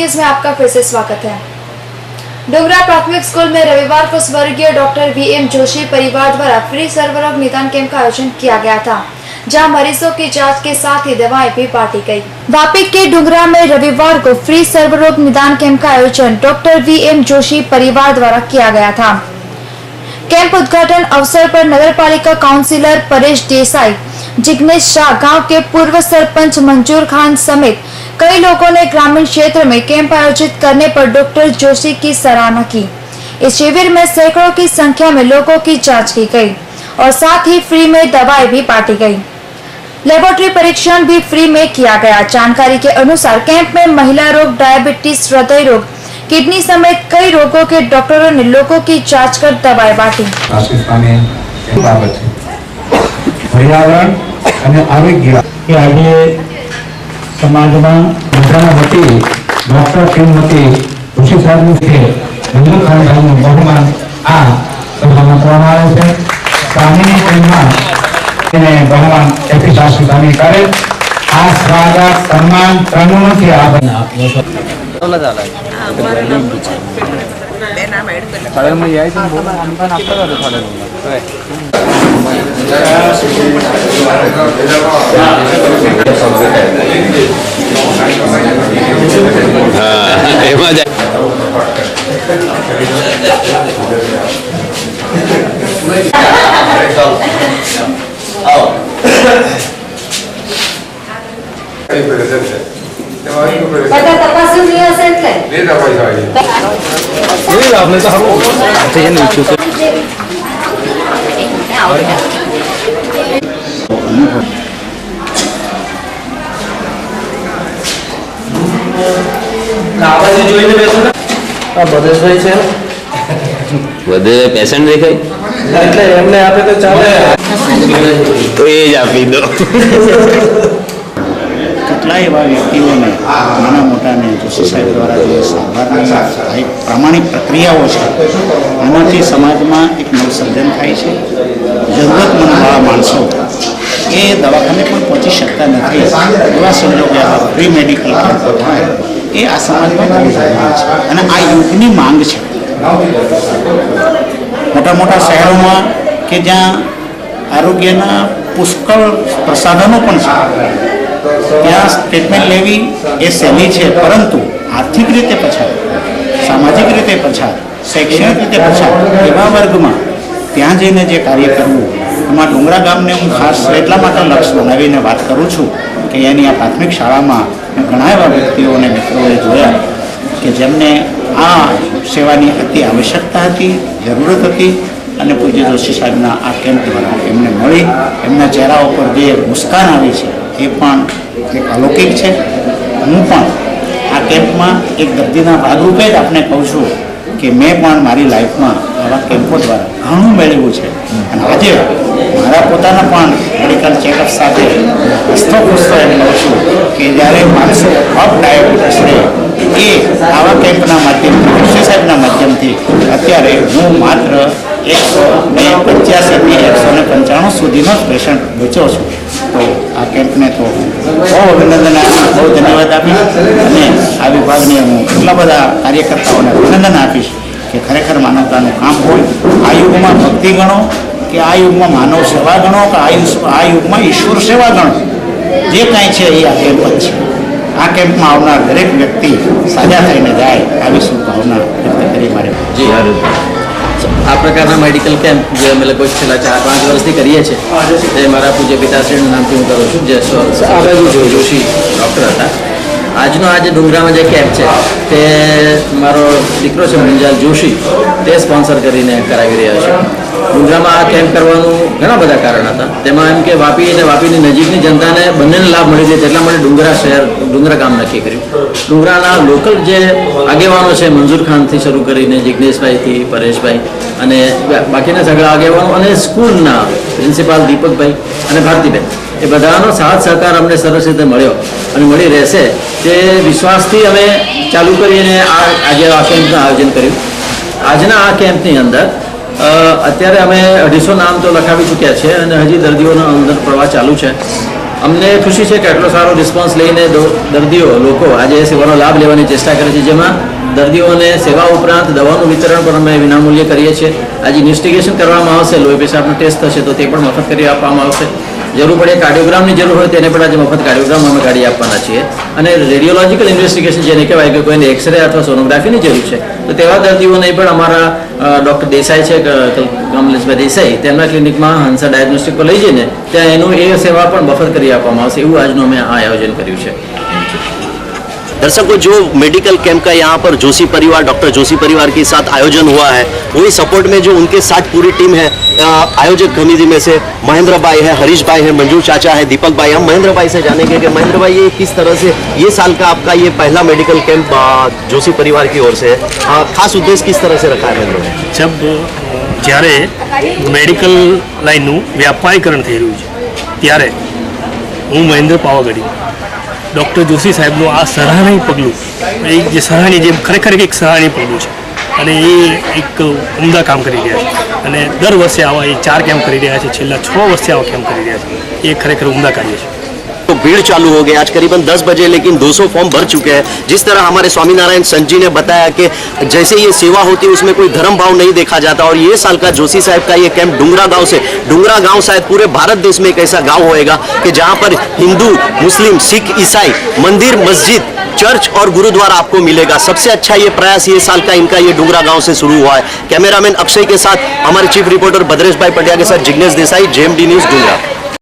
News में आपका फिर से स्वागत है। डोगरा प्राथमिक स्कूल में रविवार को स्वर्गीय डॉक्टर वीएम जोशी परिवार द्वारा फ्री सर्वरोग निदान कैंप का आयोजन किया गया था, जहां मरीजों की जांच के साथ ही दवाएं भी बांटी गई। वापी के डोगरा में रविवार को फ्री सर्वरोग निदान कैंप का आयोजन डॉक्टर वीएम जोशी परिवार द्वारा किया गया था। कैंप उद्घाटन अवसर पर नगर पालिका काउंसिलर परेश देसाई, जिग्नेश शाह, गांव के पूर्व सरपंच मंजूर खान समेत कई लोगों ने ग्रामीण क्षेत्र में कैंप आयोजित करने पर डॉक्टर जोशी की सराहना की। इस शिविर में सैकड़ों की संख्या में लोगों की जांच की गई और साथ ही फ्री में दवाएं भी बांटी गई। लेबोरेटरी परीक्षण भी फ्री में किया गया। जानकारी के अनुसार कैंप में महिला रोग, डायबिटीज, हृदय रोग, किडनी समेत कई रोगों के डॉक्टरों ने लोगों की जांच कर दवाएं बांटी। पर्यावरण અને આરોગ્ય કે આજે સમાજમાં બધાના વતી ડોક્ટર શ્રીમતી જોશી સાહેબની છે મંજૂર ખાન સાહેબનું બહુમાન આ સભામાં કરવામાં આવે છે। સામેની ટીમમાં એને બહુમાન એપી શાસ્ત્રી સામે કરે આ સ્વાગત સન્માન ત્રણથી બધે પેશન્ટ દેખાય એટલે એમને આપે તો ચાલે, તો એ જ આપી દો। કેટલાય એવા વ્યક્તિઓને નાના મોટાને જોશી સાહેબ દ્વારા જે સારવારની પ્રામાણિક પ્રક્રિયાઓ છે આનાથી સમાજમાં એક નવસર્જન થાય છે। જરૂરતમંદવાળા માણસો એ દવાખાને પણ પહોંચી શકતા નથી, એવા સંજોગોમાં ફ્રી મેડિકલ કેમ્પ થાય એ આ સમાજમાં બહુ જરૂરી છે અને આ યુગની માંગ છે। મોટા મોટા શહેરોમાં કે જ્યાં આરોગ્યના પુષ્કળ પ્રસાધનો પણ છે ત્યાં ટ્રીટમેન્ટ લેવી એ સહેલી છે, પરંતુ આર્થિક રીતે પછાત, સામાજિક રીતે પછાત, શૈક્ષણિક રીતે પછાત એવા વર્ગમાં ત્યાં જઈને જે કાર્ય કરવું, એમાં ડુંગરા ગામને હું ખાસ એટલા માટે લક્ષ્ય બનાવીને વાત કરું છું કે એની આ પ્રાથમિક શાળામાં મેં ઘણા એવા વ્યક્તિઓ અને મિત્રોએ જોયા કે જેમને આ સેવાની અતિ આવશ્યકતા હતી, જરૂરત હતી અને પૂજ્ય જોશી સાહેબના આ કેમ્પ દ્વારા એમને મળી, એમના ચહેરા ઉપર જે મુસ્કાન આવી છે એ પણ એક અલૌકિક છે। હું પણ આ કેમ્પમાં એક દર્દીના ભાગરૂપે જ આપને કહું છું કે મેં પણ મારી લાઈફમાં આવા કેમ્પો દ્વારા ઘણું મેળવ્યું છે અને આજે મારા પોતાના પણ મેડિકલ ચેકઅપ સાથે હસતો ખુશતો એમ કહું છું કે જ્યારે 500 અપ ડાયાબિટીસ રહે એ આવા કેમ્પના માધ્યમથી, જોશી સાહેબના માધ્યમથી અત્યારે હું માત્ર 185 થી 195 સુધીનો જ પેશન્ટ બચ્યો છું। તો આ કેમ્પને તો બહુ અભિનંદન આપીશ, બહુ ધન્યવાદ આપીશ અને આ વિભાગને હું એટલા બધા કાર્યકર્તાઓને અભિનંદન આપીશ કે ખરેખર માનવતાનું કામ હોય। આ યુગમાં ભક્તિ ગણો કે આ યુગમાં માનવ સેવા ગણો કે આ યુગમાં ઈશ્વર સેવા ગણો, જે કાંઈ છે એ આ કેમ્પ જ છે। આ કેમ્પમાં આવનાર દરેક વ્યક્તિ સાજા થઈને જાય આવી શુભભાવના વ્યક્ત કરી મારે જી આ પ્રકારના મેડિકલ કેમ્પ જે અમે લગભગ છેલ્લા 4-5 વર્ષથી કરીએ છીએ તે મારા પૂજ્ય પિતાશ્રીના નામથી હું કરું છું, જે જોશી ડૉક્ટર હતા। આજનો આ જે ડુંગરામાં જે કેમ્પ છે તે મારો દીકરો છે મંજાલ જોશી, તે સ્પોન્સર કરીને કરાવી રહ્યા છે। ડુંગરામાં આ કેમ્પ કરવાનું ઘણા બધા કારણ હતા, તેમાં એમ કે વાપી અને વાપીની નજીકની જનતાને બંનેને લાભ મળી જાય તેટલા માટે ડુંગરા ગામ નક્કી કર્યું। ડુંગરાના લોકલ જે આગેવાનો છે મંજૂર ખાનથી શરૂ કરીને જિગ્નેશભાઈથી પરેશભાઈ અને બાકીના સગળા આગેવાનો અને સ્કૂલના પ્રિન્સિપાલ દીપકભાઈ અને ભારતીબેન, એ બધાનો સાથ સહકાર અમને સરસ રીતે મળ્યો અને મળી રહેશે તે વિશ્વાસથી અમે ચાલુ કરીને આજે આ કેમ્પનું આયોજન કર્યું। આજના આ કેમ્પની અંદર અત્યારે અમે 250 નામ તો લખાવી ચૂક્યા છે અને હજી દર્દીઓનો અંદર પ્રવાહ ચાલુ છે। અમને ખુશી છે કે આટલો સારો રિસ્પોન્સ લઈને દર્દીઓ લોકો આજે સેવાનો લાભ લેવાની ચેષ્ટા કરે છે, જેમાં દર્દીઓને સેવા ઉપરાંત દવાનું વિતરણ પણ અમે વિનામૂલ્યે કરીએ છીએ. આજે ઇન્વેસ્ટિગેશન કરવામાં આવશે, લોહી પેશાબનો ટેસ્ટ થશે તો તે પણ મફત કરી આપવામાં આવશે. જરૂર પડે કાર્ડિયોગ્રામની જરૂર હોય તેને પણ આજે મફત કાર્ડિયોગ્રામ અમે કાઢી આપવાના છીએ. અને રેડિયોલોજીકલ ઇન્વેસ્ટિગેશન જેને કહેવાય કે કોઈને એક્સરે અથવા સોનોગ્રાફીની જરૂર છે તો તેવા દર્દીઓને પણ અમારા ડૉક્ટર દેસાઈ છે, કમલેશભાઈ દેસાઈ, તેમના ક્લિનિકમાં હંસા ડાયગ્નોસ્ટિક પર લઈ જઈને ત્યાં એનું એ સેવા પણ મફત કરી આપવામાં આવશે. એવું આજનું અમે આ આયોજન કર્યું છે. दर्शकों, जो मेडिकल कैंप का यहाँ पर जोशी परिवार, डॉक्टर जोशी परिवार के साथ आयोजन हुआ है, वही सपोर्ट में जो उनके साथ पूरी टीम है, आयोजक कमेटी में से महेंद्र भाई है, हरीश भाई है, मंजू चाचा है, दीपक भाई. हम महेंद्र भाई से जानेंगे कि महेंद्र भाई ये किस तरह से ये साल का आपका ये पहला मेडिकल कैंप जोशी परिवार की ओर से है, खास उद्देश्य किस तरह से रखा है महेंद्र भाई? जब જ્યારે મેડિકલ લાઈનનું વ્યાપારીકરણ થઈ રહ્યું છે ત્યારે હું મહેન્દ્ર પાવાગઢી ડૉક્ટર જોશી સાહેબનું આ સરાહનીય પગલું, એક જે સરાહનીય, જે ખરેખર એક સરાહનીય પગલું છે અને એ એક ઉમદા કામ કરી રહ્યા છે. અને દર વર્ષે આવા એ 4 કેમ્પ કરી રહ્યા છે, છેલ્લા 6 વર્ષથી આવા કેમ્પ કરી રહ્યા છે. એ ખરેખર ઉમદા કાર્ય છે. तो भीड़ चालू हो गई आज करीबन 10 बजे, लेकिन 200 फॉर्म भर चुके हैं. जिस तरह हमारे स्वामीनारायण संत जी ने बताया कि जैसे ये सेवा होती है उसमें कोई धर्म भाव नहीं देखा जाता. और ये साल का जोशी साहब का ये कैंप डुंगरा गांव शायद पूरे भारत देश में एक ऐसा गांव होएगा कि जहां पर हिंदू, मुस्लिम, सिख, ईसाई, मंदिर, मस्जिद, चर्च और गुरुद्वारा आपको मिलेगा. सबसे अच्छा ये प्रयास ये साल का इनका ये डुंगरा गांव से शुरू हुआ है. कैमरामैन अक्षय के साथ हमारे चीफ रिपोर्टर भद्रेश भाई पटिया के साथ जिग्नेश देसाई, JMD न्यूज, डुंगरा.